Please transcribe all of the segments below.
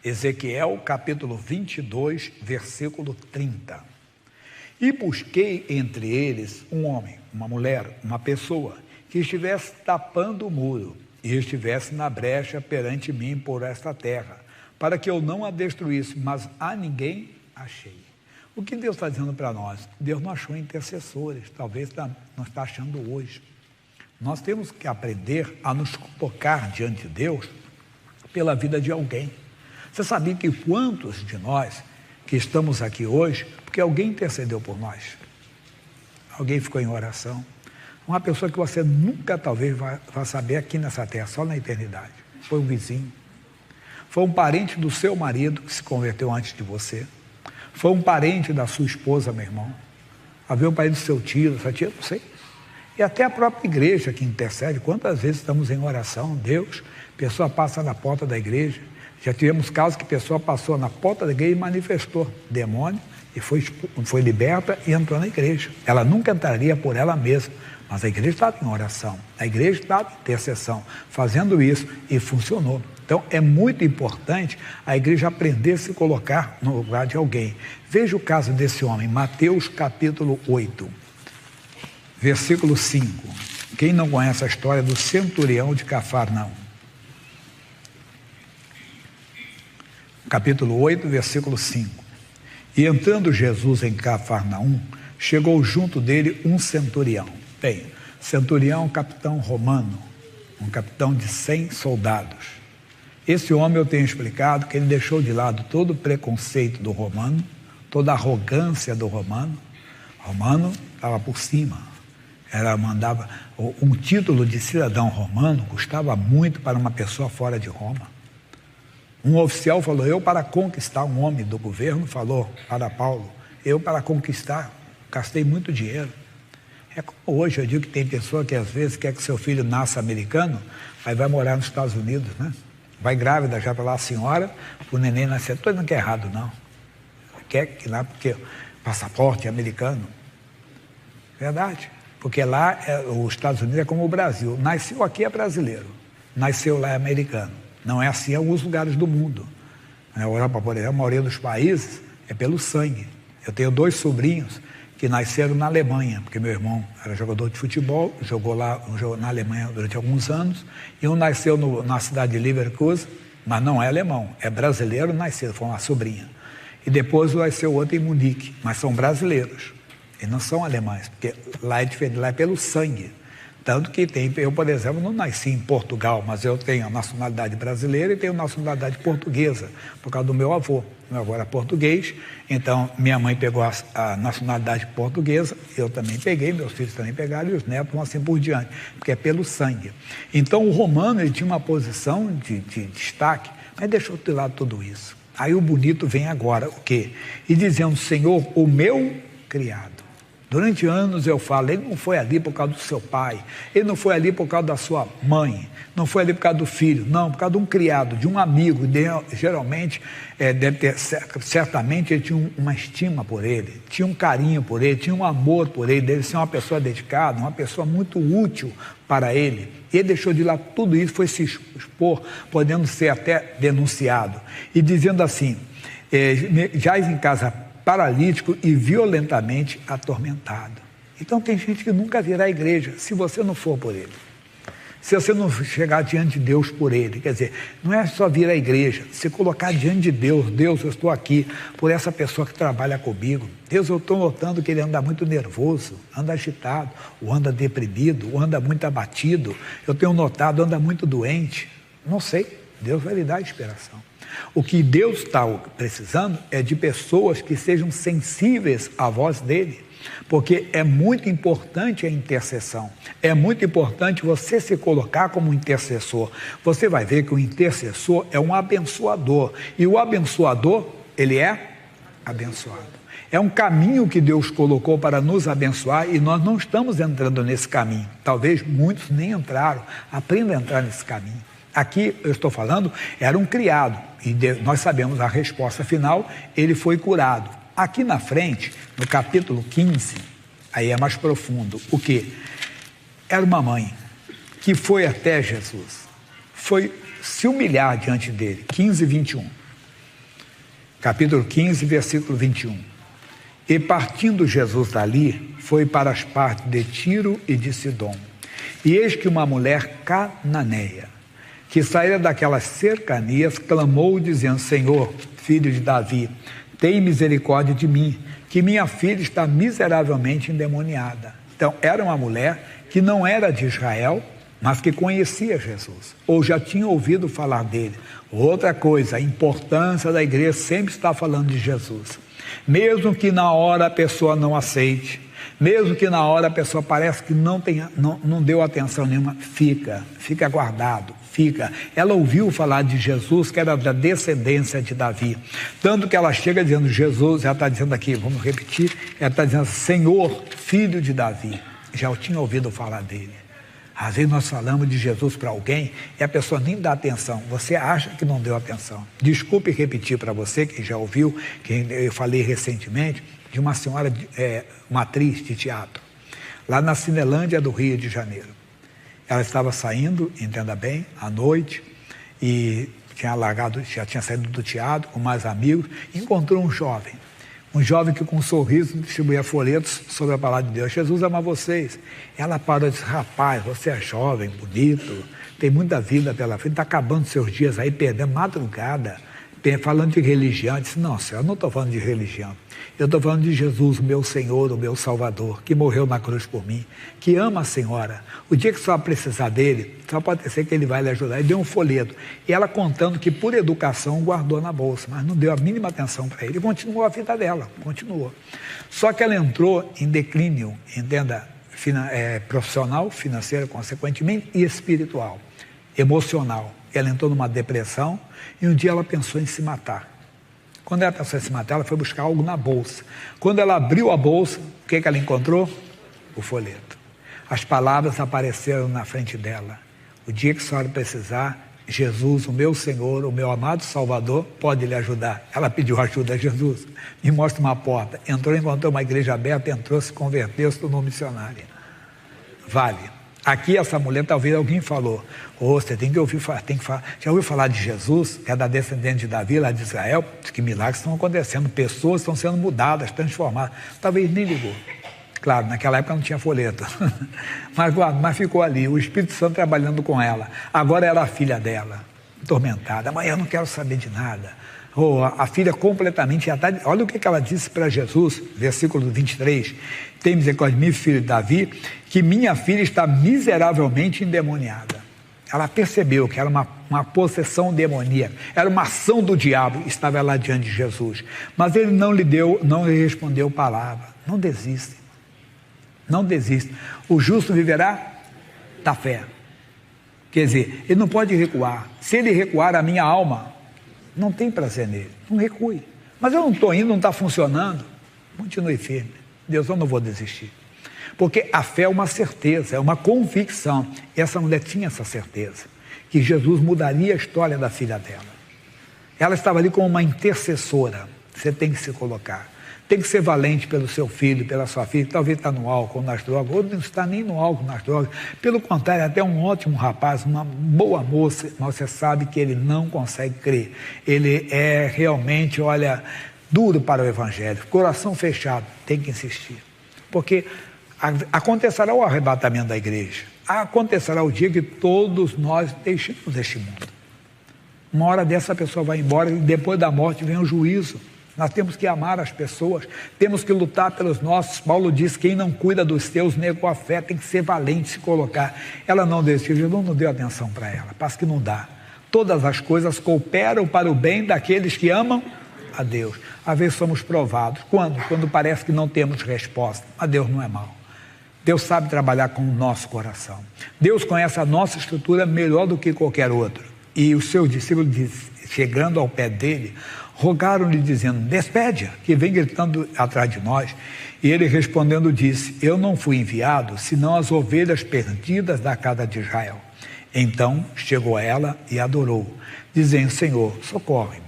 Ezequiel capítulo 22, versículo 30. E busquei entre eles um homem, uma mulher, uma pessoa, que estivesse tapando o muro e estivesse na brecha perante mim por esta terra, para que eu não a destruísse, mas a ninguém achei. O que Deus está dizendo para nós? Deus não achou intercessores, talvez não está achando hoje. Nós temos que aprender a nos colocar diante de Deus pela vida de alguém. Você sabia que quantos de nós que estamos aqui hoje, porque alguém intercedeu por nós? Alguém ficou em oração? Uma pessoa que você nunca talvez vá saber aqui nessa terra, só na eternidade. Foi um vizinho. Foi um parente do seu marido que se converteu antes de você. Foi um parente da sua esposa, meu irmão. Havia um parente do seu tio, da sua tia, não sei. E até a própria igreja que intercede. Quantas vezes estamos em oração, Deus, pessoa passa na porta da igreja. Já tivemos casos que a pessoa passou na porta da igreja e manifestou demônio e foi liberta e entrou na igreja. Ela nunca entraria por ela mesma, mas a igreja estava em oração, a igreja estava em intercessão, fazendo isso e funcionou. Então é muito importante a igreja aprender a se colocar no lugar de alguém. Veja o caso desse homem, Mateus capítulo 8, versículo 5. Quem não conhece a história do centurião de Cafarnaum? Capítulo 8, versículo 5. E entrando Jesus em Cafarnaum, chegou junto dele um centurião. Bem, centurião é um capitão romano, um capitão de 100 soldados. Esse homem, eu tenho explicado que ele deixou de lado todo o preconceito do romano, toda a arrogância do romano. O romano estava por cima. Mandava um título de cidadão romano custava muito para uma pessoa fora de Roma. Um oficial falou, eu para conquistar um homem do governo, falou para Paulo, eu para conquistar, gastei muito dinheiro. É como hoje, eu digo que tem pessoa que às vezes quer que seu filho nasça americano, aí vai morar nos Estados Unidos, né? Vai grávida já para lá a senhora, o neném nascer, não estou dizendo que é errado não. Quer que lá, porque o passaporte é americano. Verdade, porque lá, os Estados Unidos é como o Brasil, nasceu aqui é brasileiro, nasceu lá é americano. Não é assim em alguns lugares do mundo. Na Europa, por exemplo, a maioria dos países é pelo sangue. Eu tenho 2 sobrinhos que nasceram na Alemanha, porque meu irmão era jogador de futebol, jogou na Alemanha durante alguns anos, e um nasceu na cidade de Leverkusen, mas não é alemão, é brasileiro, nasceu, foi uma sobrinha. E depois nasceu outro em Munique, mas são brasileiros, e não são alemães, porque lá é diferente, lá é pelo sangue. Tanto que eu, por exemplo, não nasci em Portugal, mas eu tenho a nacionalidade brasileira e tenho a nacionalidade portuguesa, por causa do meu avô. Meu avô era português, então minha mãe pegou a nacionalidade portuguesa, eu também peguei, meus filhos também pegaram, e os netos vão assim por diante, porque é pelo sangue. Então o romano, ele tinha uma posição de destaque, mas deixou de lado tudo isso. Aí o bonito vem agora, o quê? E dizendo, Senhor, o meu criado. Durante anos eu falo, ele não foi ali por causa do seu pai, ele não foi ali por causa da sua mãe, não foi ali por causa do filho, não, por causa de um criado, de um amigo, geralmente, certamente ele tinha uma estima por ele, tinha um carinho por ele, tinha um amor por ele, deve ser uma pessoa dedicada, uma pessoa muito útil para ele. Ele deixou de lá tudo isso, foi se expor, podendo ser até denunciado, e dizendo assim, jaz em casa paralítico e violentamente atormentado. Então tem gente que nunca virá à igreja, se você não for por ele. Se você não chegar diante de Deus por ele. Quer dizer, não é só vir à igreja, se colocar diante de Deus. Deus, eu estou aqui por essa pessoa que trabalha comigo. Deus, eu estou notando que ele anda muito nervoso, anda agitado, ou anda deprimido, ou anda muito abatido. Eu tenho notado, anda muito doente. Não sei, Deus vai lhe dar inspiração. O que Deus está precisando é de pessoas que sejam sensíveis à voz dele, porque é muito importante a intercessão, é muito importante você se colocar como intercessor. Você vai ver que o intercessor é um abençoador, e o abençoador, ele é abençoado. É um caminho que Deus colocou para nos abençoar e nós não estamos entrando nesse caminho. Talvez muitos nem entraram, aprenda a entrar nesse caminho. Aqui, eu estou falando, era um criado, e nós sabemos a resposta final, ele foi curado. Aqui na frente, no capítulo 15, aí é mais profundo, o quê? Era uma mãe que foi até Jesus, foi se humilhar diante dele, 15, 21. capítulo 15, versículo 21. E partindo Jesus dali, foi para as partes de Tiro e de Sidom. E eis que uma mulher cananeia, que saíra daquelas cercanias, clamou dizendo: Senhor, filho de Davi, tem misericórdia de mim, que minha filha está miseravelmente endemoniada. Então, era uma mulher que não era de Israel, mas que conhecia Jesus, ou já tinha ouvido falar dele. Outra coisa, a importância da igreja sempre está falando de Jesus. Mesmo que na hora a pessoa não aceite, mesmo que na hora a pessoa parece que não deu atenção nenhuma, fica guardado, fica. Ela ouviu falar de Jesus, que era da descendência de Davi. Tanto que ela chega dizendo Jesus, ela está dizendo aqui, vamos repetir, ela está dizendo: Senhor, filho de Davi. Já tinha ouvido falar dele. Às vezes nós falamos de Jesus para alguém e a pessoa nem dá atenção. Você acha que não deu atenção. Desculpe repetir para você, que já ouviu, que eu falei recentemente, de uma senhora, uma atriz de teatro, lá na Cinelândia do Rio de Janeiro. Ela estava saindo, entenda bem, à noite, e já tinha saído do teatro com mais amigos, e encontrou um jovem que com um sorriso distribuía folhetos sobre a palavra de Deus. Jesus ama vocês. Ela parou e disse: rapaz, você é jovem, bonito, tem muita vida pela frente, está acabando seus dias aí, perdendo madrugada, falando de religião. Eu disse: não, senhor, eu não estou falando de religião. Eu estou falando de Jesus, o meu Senhor, o meu Salvador, que morreu na cruz por mim, que ama a senhora. O dia que a senhora precisar dele, só pode ser que ele vai lhe ajudar. E deu um folheto. E ela contando que, por educação, guardou na bolsa, mas não deu a mínima atenção para ele. E continuou a vida dela, continuou. Só que ela entrou em declínio, entenda, profissional, financeiro, consequentemente, e espiritual, emocional. Ela entrou numa depressão e um dia ela pensou em se matar. Quando ela pensou em se matar, ela foi buscar algo na bolsa. Quando ela abriu a bolsa, o que ela encontrou? O folheto. As palavras apareceram na frente dela: o dia que a senhora precisar, Jesus, o meu Senhor, o meu amado Salvador, pode lhe ajudar. Ela pediu ajuda a Jesus. Me mostra uma porta. Entrou, encontrou uma igreja aberta, entrou, se converteu, se tornou missionária. Vale. Aqui essa mulher, talvez alguém falou: você tem que ouvir falar, já ouviu falar de Jesus, que é da descendente de Davi, lá de Israel? Que milagres estão acontecendo, pessoas estão sendo mudadas, transformadas. Talvez nem ligou. Claro, naquela época não tinha folheto, mas ficou ali, o Espírito Santo trabalhando com ela. Agora era a filha dela, atormentada: amanhã eu não quero saber de nada. A filha completamente... Olha o que ela disse para Jesus, versículo 23. Tem misericórdia de mim, filho de Davi, que minha filha está miseravelmente endemoniada. Ela percebeu que era uma possessão demoníaca, era uma ação do diabo, estava lá diante de Jesus. Mas ele não lhe respondeu palavra. Não desiste. Não desiste. O justo viverá da fé. Quer dizer, ele não pode recuar. Se ele recuar, a minha alma não tem prazer nele. Não recue. Mas eu não estou indo, não está funcionando. Continue firme. Deus, eu não vou desistir. Porque a fé é uma certeza, é uma convicção. E essa mulher tinha essa certeza, que Jesus mudaria a história da filha dela. Ela estava ali como uma intercessora. Você tem que se colocar. Tem que ser valente pelo seu filho, pela sua filha, que talvez está no álcool, nas drogas, ou não está nem no álcool, nas drogas. Pelo contrário, até um ótimo rapaz, uma boa moça, mas você sabe que ele não consegue crer. Ele é realmente, duro para o evangelho, coração fechado. Tem que insistir. Porque acontecerá o arrebatamento da igreja. Acontecerá o dia que todos nós deixemos este mundo. Uma hora dessa a pessoa vai embora e depois da morte vem o juízo. Nós temos que amar as pessoas, temos que lutar pelos nossos. Paulo diz: quem não cuida dos seus negou a fé, tem que ser valente, se colocar. Ela não desistiu, Jesus não deu atenção para ela, parece que não dá. Todas as coisas cooperam para o bem daqueles que amam a Deus. Às vezes somos provados. Quando? Quando parece que não temos resposta. Mas Deus não é mau. Deus sabe trabalhar com o nosso coração. Deus conhece a nossa estrutura melhor do que qualquer outro. E os seus discípulos, chegando ao pé dele, rogaram-lhe dizendo: despede-a, que vem gritando atrás de nós. E ele respondendo disse: eu não fui enviado, senão as ovelhas perdidas da casa de Israel. Então chegou a ela e adorou, dizendo: Senhor, socorre-me.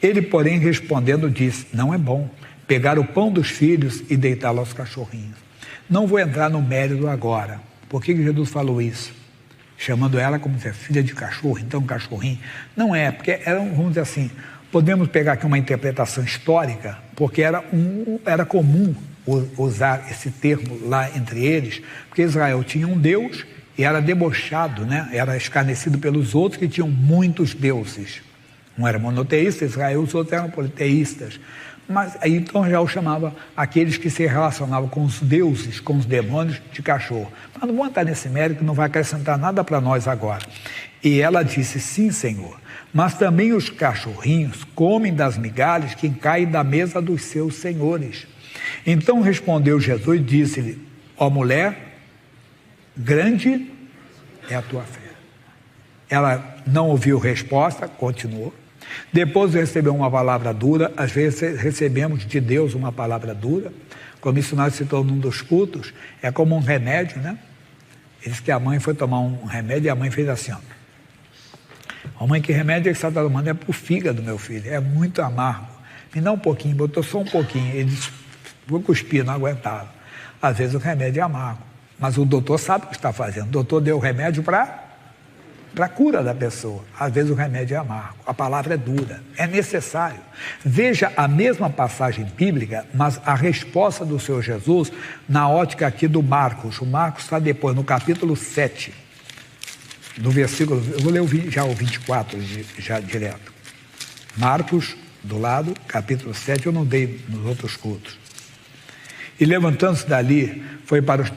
Ele, porém, respondendo disse: não é bom pegar o pão dos filhos e deitá-lo aos cachorrinhos. Não vou entrar no mérito agora. Por que Jesus falou isso? Chamando ela como se filha de cachorro, então cachorrinho. Não é, porque eram, vamos dizer assim, Podemos pegar aqui uma interpretação histórica, porque era comum usar esse termo lá entre eles, porque Israel tinha um Deus e era debochado, né? Era escarnecido pelos outros que tinham muitos deuses. Um era monoteísta, Israel, os outros eram politeístas. Mas aí então já o chamava aqueles que se relacionavam com os deuses, com os demônios, de cachorro. Mas não vamos entrar nesse mérito, não vai acrescentar nada para nós agora. E ela disse: sim, Senhor, mas também os cachorrinhos comem das migalhas que caem da mesa dos seus senhores. Então respondeu Jesus e disse-lhe: ó mulher, grande é a tua fé. Ela não ouviu resposta, continuou. Depois recebeu uma palavra dura. Às vezes recebemos de Deus uma palavra dura, como isso nós citou num dos cultos. É como um remédio, né? Ele disse que a mãe foi tomar um remédio e a mãe fez assim, ó. A mãe, que remédio é que você está tomando? É para o fígado, meu filho, é muito amargo. Me dá um pouquinho, botou só um pouquinho. Ele disse: vou cuspir, não aguentava. Às vezes o remédio é amargo, mas o doutor sabe o que está fazendo. O doutor deu o remédio para a cura da pessoa. Às vezes o remédio é amargo, a palavra é dura, é necessário. Veja a mesma passagem bíblica, mas a resposta do Senhor Jesus na ótica aqui do Marcos. O Marcos está depois, no capítulo 7, do versículo, eu vou ler já o 24, já direto. Marcos, do lado, capítulo 7, eu não dei nos outros cultos. E levantando-se dali, foi para os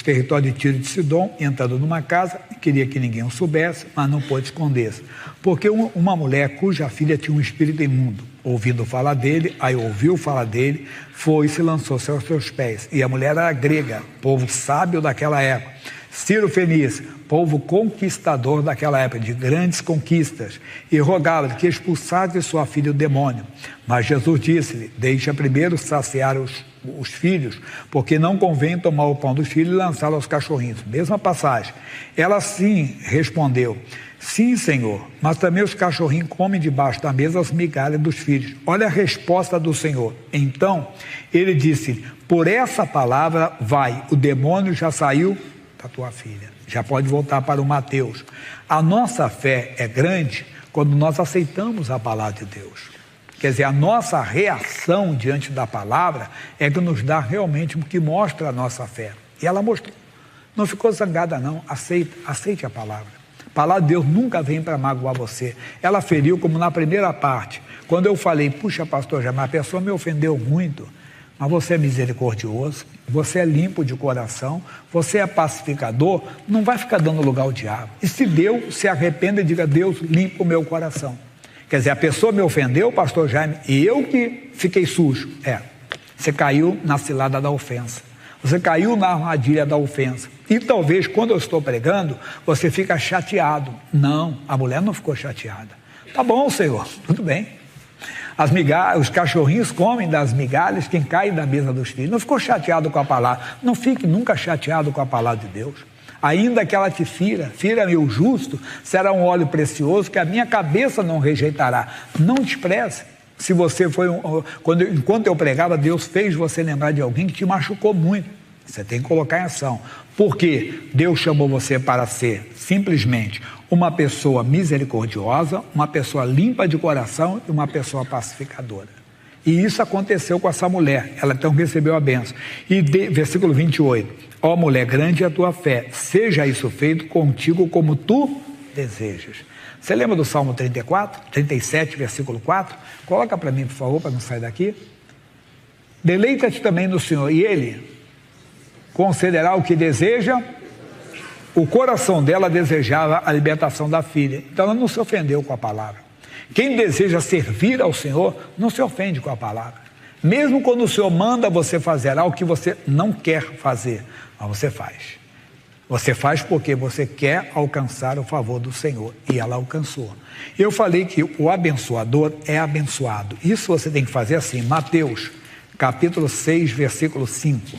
territórios de Tiro e de Sidom, entrando numa casa, e queria que ninguém o soubesse, mas não pôde esconder-se. Porque uma mulher cuja filha tinha um espírito imundo, ouvindo falar dele, aí ouviu falar dele, foi e se lançou-se aos seus pés. E a mulher era grega, povo sábio daquela época. Ciro Fenício, povo conquistador daquela época, de grandes conquistas, e rogava-lhe que expulsasse de sua filha o demônio. Mas Jesus disse-lhe: deixa primeiro saciar os filhos, porque não convém tomar o pão dos filhos e lançá-lo aos cachorrinhos. Mesma passagem. Ela sim respondeu: sim, Senhor, mas também os cachorrinhos comem debaixo da mesa as migalhas dos filhos. Olha a resposta do Senhor. Então ele disse: por essa palavra vai, o demônio já saiu da tua filha. Já pode voltar para o Mateus. A nossa fé é grande quando nós aceitamos a palavra de Deus. Quer dizer, a nossa reação diante da palavra é que nos dá realmente o que mostra a nossa fé. E ela mostrou. Não ficou zangada não, aceite a palavra. A palavra de Deus nunca vem para magoar você. Ela feriu, como na primeira parte, quando eu falei: puxa, pastor Jair, a pessoa me ofendeu muito, mas você é misericordioso, você é limpo de coração, você é pacificador, não vai ficar dando lugar ao diabo. E se Deus se arrependa e diga: Deus, limpa o meu coração. Quer dizer, a pessoa me ofendeu, pastor Jaime, e eu que fiquei sujo. Você caiu na cilada da ofensa. Você caiu na armadilha da ofensa. E talvez, quando eu estou pregando, você fica chateado. Não, a mulher não ficou chateada. Tá bom, Senhor, tudo bem. Os cachorrinhos comem das migalhas quem cai da mesa dos filhos. Não ficou chateado com a palavra. Não fique nunca chateado com a palavra de Deus. Ainda que ela te fira-me o justo, será um óleo precioso que a minha cabeça não rejeitará. Não despreze. Se você foi enquanto eu pregava, Deus fez você lembrar de alguém que te machucou muito. Você tem que colocar em ação. Porque Deus chamou você para ser simplesmente uma pessoa misericordiosa, uma pessoa limpa de coração e uma pessoa pacificadora. E isso aconteceu com essa mulher. Ela então recebeu a bênção. E versículo 28. Ó mulher, grande é a tua fé, seja isso feito contigo como tu desejas. Você lembra do Salmo 37, versículo 4? Coloca para mim, por favor, para não sair daqui. Deleita-te também no Senhor, e Ele concederá o que deseja. O coração dela desejava a libertação da filha. Então ela não se ofendeu com a palavra. Quem deseja servir ao Senhor não se ofende com a palavra. Mesmo quando o Senhor manda você fazer algo que você não quer fazer, mas você faz. Você faz porque você quer alcançar o favor do Senhor. E ela alcançou. Eu falei que o abençoador é abençoado. Isso você tem que fazer assim. Mateus, capítulo 6, versículo 5.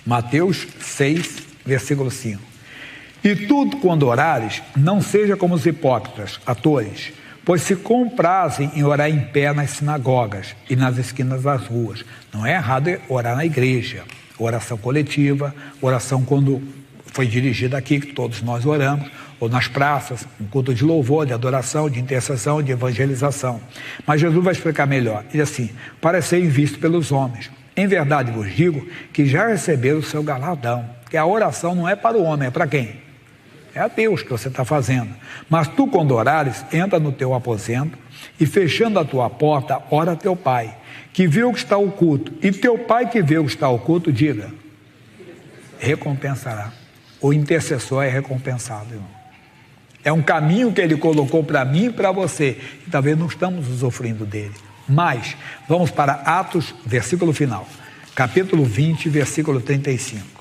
Mateus 6, versículo 5. E tudo quando orares, não seja como os hipócritas, atores, pois se comprazem em orar em pé nas sinagogas e nas esquinas das ruas. Não é errado orar na igreja, oração coletiva, oração quando foi dirigida aqui, que todos nós oramos, ou nas praças, um culto de louvor, de adoração, de intercessão, de evangelização. Mas Jesus vai explicar melhor. Ele diz assim: para serem vistos pelos homens. Em verdade vos digo que já receberam o seu galardão. Que a oração não é para o homem, é para quem? É a Deus que você está fazendo. Mas tu, quando orares, entra no teu aposento e, fechando a tua porta, ora a teu pai, que vê o que está oculto. E teu pai que vê o que está oculto, diga, recompensará. O intercessor é recompensado, irmão. É um caminho que ele colocou para mim e para você. E talvez não estamos usufruindo dele. Mas, vamos para Atos, versículo final. Capítulo 20, versículo 35.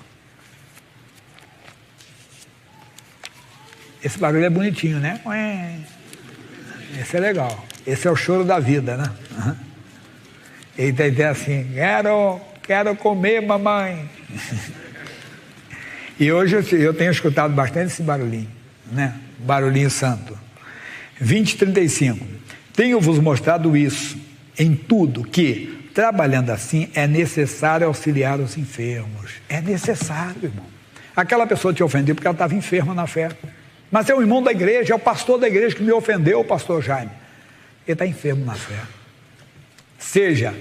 Esse barulho é bonitinho, né? Esse é legal. Esse é o choro da vida, né? Ele está dizendo assim: quero comer, mamãe. E hoje eu tenho escutado bastante esse barulhinho, né? Barulhinho santo. 20:35. Tenho-vos mostrado isso em tudo, que, trabalhando assim, é necessário auxiliar os enfermos. É necessário, irmão. Aquela pessoa te ofendeu porque ela estava enferma na fé. Mas é o irmão da igreja, é o pastor da igreja que me ofendeu, o pastor Jaime. Ele está enfermo na fé. Seja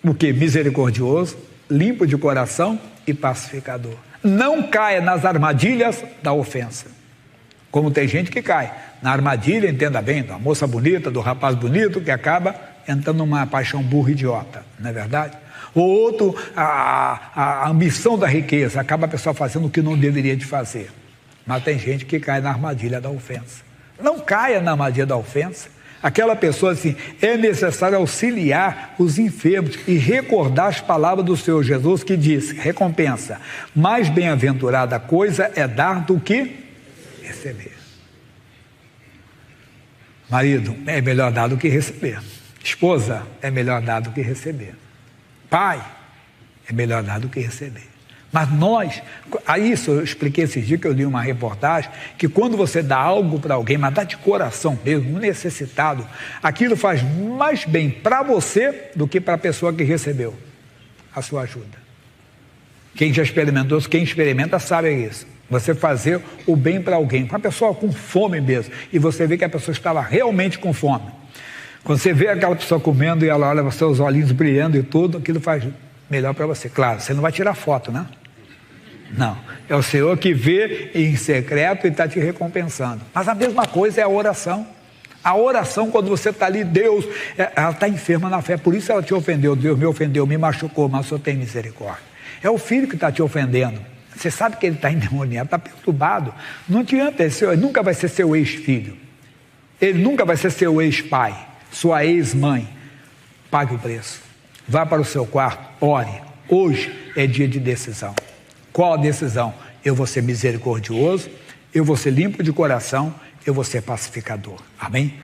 o que? Misericordioso, limpo de coração e pacificador. Não caia nas armadilhas da ofensa. Como tem gente que cai na armadilha, entenda bem, da moça bonita, do rapaz bonito, que acaba entrando numa paixão burra idiota, não é verdade? Ou outro, a ambição da riqueza, acaba a pessoa fazendo o que não deveria de fazer. Mas tem gente que cai na armadilha da ofensa. Não caia na armadilha da ofensa. Aquela pessoa assim: é necessário auxiliar os enfermos e recordar as palavras do Senhor Jesus, que diz, recompensa, mais bem-aventurada coisa é dar do que receber. Marido, é melhor dar do que receber. Esposa, é melhor dar do que receber. Pai, é melhor dar do que receber. Mas nós, a isso eu expliquei esses dias que eu li uma reportagem, que quando você dá algo para alguém, mas dá de coração mesmo, necessitado, aquilo faz mais bem para você do que para a pessoa que recebeu a sua ajuda. Quem já experimentou, quem experimenta sabe isso. Você fazer o bem para alguém, para uma pessoa com fome mesmo, e você vê que a pessoa estava realmente com fome. Quando você vê aquela pessoa comendo e ela olha os seus olhinhos brilhando e tudo, aquilo faz melhor para você. Claro, você não vai tirar foto, né? Não, é o Senhor que vê em secreto e está te recompensando. Mas a mesma coisa é a oração. A oração, quando você está ali, Deus, ela está enferma na fé, por isso ela te ofendeu. Deus me ofendeu, me machucou, mas o Senhor tem misericórdia. É o filho que está te ofendendo. Você sabe que ele está endemoniado, está perturbado. Não adianta, ele nunca vai ser seu ex-filho. Ele nunca vai ser seu ex-pai, sua ex-mãe. Pague o preço. Vá para o seu quarto, ore. Hoje é dia de decisão. Qual a decisão? Eu vou ser misericordioso, eu vou ser limpo de coração, eu vou ser pacificador. Amém?